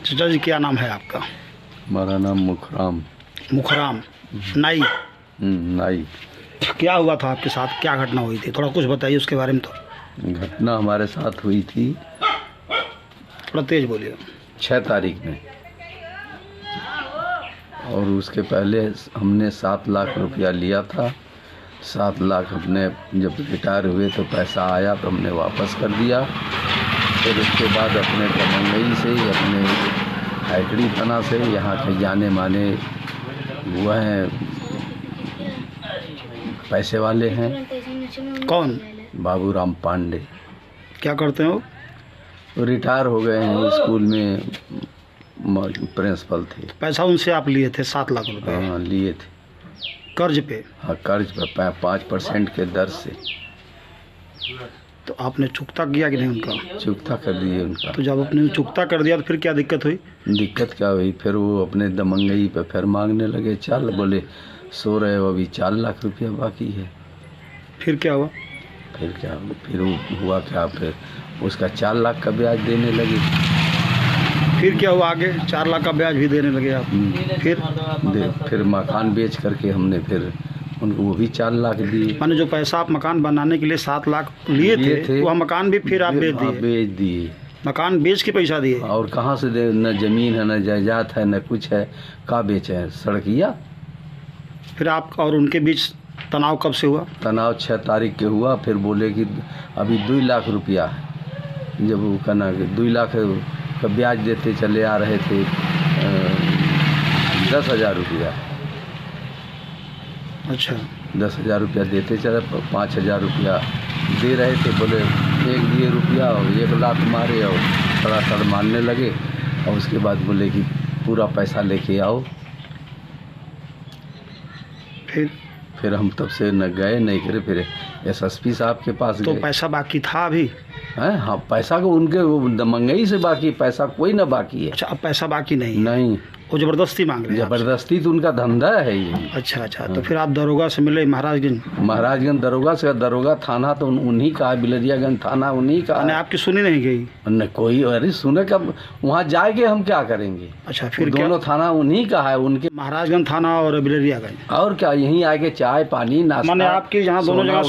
चाचा जी क्या नाम है आपका? हमारा नाम मुखराम। मुखराम नाई। नाई। क्या हुआ था आपके साथ, क्या घटना हुई थी, थोड़ा कुछ बताइए उसके बारे में। तो घटना हमारे साथ हुई थी थोड़ा तेज बोलिए। 6 तारीख में, और उसके पहले हमने 7 लाख रुपया लिया था। 7 लाख अपने जब रिटायर हुए तो पैसा आया तो हमने वापस कर दिया। फिर उसके बाद अपने दमंगई से, अपने हैकड़ी थाना से, यहाँ के जाने माने हुआ हैं, पैसे वाले हैं। कौन? बाबूराम पांडे। क्या करते हो? वो रिटायर हो गए हैं, स्कूल में प्रिंसिपल थे। पैसा उनसे आप लिए थे 7 लाख रुपए? हाँ, लिए थे। कर्ज पे? हाँ, कर्ज पे 5% के दर से। तो आपने चुकता किया कि नहीं उनका? चुकता कर दिए उनका। तो जब आपने चुकता कर दिया तो फिर क्या दिक्कत हुई? दिक्कत क्या हुई, फिर वो अपने दमंगई पे फिर मांगने लगे। चल बोले सो रहे हो, अभी 4 लाख रुपया बाकी है। फिर क्या हुआ? फिर क्या हुआ क्या, फिर उसका 4 लाख का ब्याज देने लगे। फिर क्या हुआ आगे? 4 लाख का ब्याज भी देने लगे आप? फिर मकान बेच करके हमने फिर उनको वो भी 4 लाख दिए। माने जो पैसा आप मकान बनाने के लिए 7 लाख लिए थे वह मकान भी फिर आप बेच दिए? बेच दिए। मकान बेच के पैसा दिए? और कहाँ से दे, न ज़मीन है, न जायदाद है, न कुछ है, का बेचे हैं, सड़किया। फिर आप और उनके बीच तनाव कब से हुआ? तनाव 6 तारीख के हुआ। फिर बोले कि अभी 2 लाख रुपया है। जब वो कहना कि 2 लाख का ब्याज देते चले आ रहे थे, 10,000 रुपया। अच्छा। 10,000 रुपया देते चले, 5,000 रुपया दे रहे थे। बोले एक दिए रुपया और 1 लाख मारे और सड़ासड़ मारने लगे। और उसके बाद बोले कि पूरा पैसा लेके आओ। फिर हम तब से न गए नहीं करे। फिर SSP साहब के पास तो गए। पैसा बाकी था अभी? हैं? हाँ, पैसा को उनके दमंगई से बाकी, पैसा कोई ना बाकी है। अच्छा, अब पैसा बाकी नहीं है? नहीं, वो ज़बरदस्ती मांग रहे हैं? जबरदस्ती तो उनका धंधा है ये। अच्छा। तो फिर आप दरोगा से मिले महाराजगंज दरोगा से। दरोगा थाना तो उन्हीं का है, बिलरियागंज थाना उन्हीं का है। आपकी सुनी नहीं गई? न कोई, अरे सुने कब, वहाँ जाएंगे हम क्या करेंगे। अच्छा, फिर दोनों थाना उन्हीं का है, उनके। महाराजगंज थाना और बिलरियागंज। और क्या, यहीं आके चाय पानी नाश्ता। माने आपकी जहाँ दोनों जगह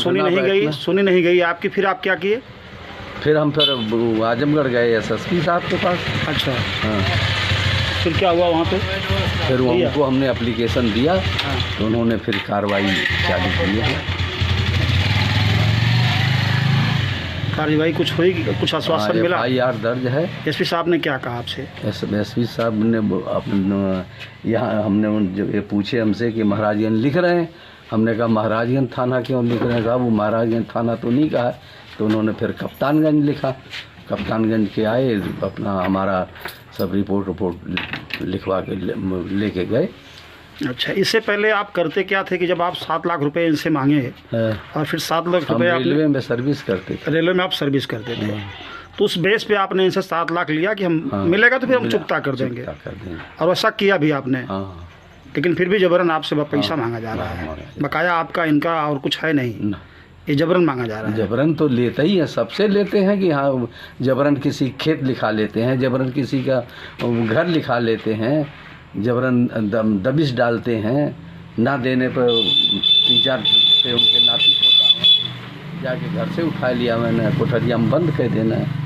सुनी नहीं गई आपकी, फिर आप क्या किए? फिर हम आजमगढ़ गए SSP साहब के पास। अच्छा। हाँ। फिर क्या हुआ वहाँ पे? फिर उनको हमने एप्लीकेशन दिया। हाँ। तो उन्होंने फिर कार्रवाई चालू की है। कार्रवाई कुछ हुई, कुछ आश्वासन मिला? FIR दर्ज है। SP साहब ने क्या कहा आपसे? SP साहब ने यहाँ हमने जब ये पूछे हमसे कि महाराजगंज लिख रहे हैं। हमने कहा महाराजगंज थाना क्यों लिख रहे हैं साहब, वो महाराजगंज थाना तो नहीं कहा है। तो उन्होंने फिर कप्तानगंज लिखा। कप्तानगंज के आए, अपना हमारा सब रिपोर्ट लिखवा के लेके गए। अच्छा, इससे पहले आप करते क्या थे कि जब आप 7 लाख रुपए इनसे मांगे और फिर 7 लाख रुपए रेलवे में सर्विस करते थे। रेलवे में आप सर्विस करते थे, तो उस बेस पे आपने इनसे 7 लाख लिया कि हम मिलेगा तो फिर हम चुकता कर देंगे, और वैसा किया भी आपने। लेकिन फिर भी जबरन आपसे पैसा मांगा जा रहा है, बकाया आपका इनका और कुछ है नहीं, ये जबरन मांगा जा रहा है। जबरन तो लेते ही हैं, सबसे लेते हैं कि हाँ, जबरन किसी खेत लिखा लेते हैं, जबरन किसी का घर लिखा लेते हैं, जबरन दबिश डालते हैं। ना देने पर 3-4 पे उनके नाती पोता जाके घर से उठा लिया, मैंने कोठरिया में बंद कर देना है।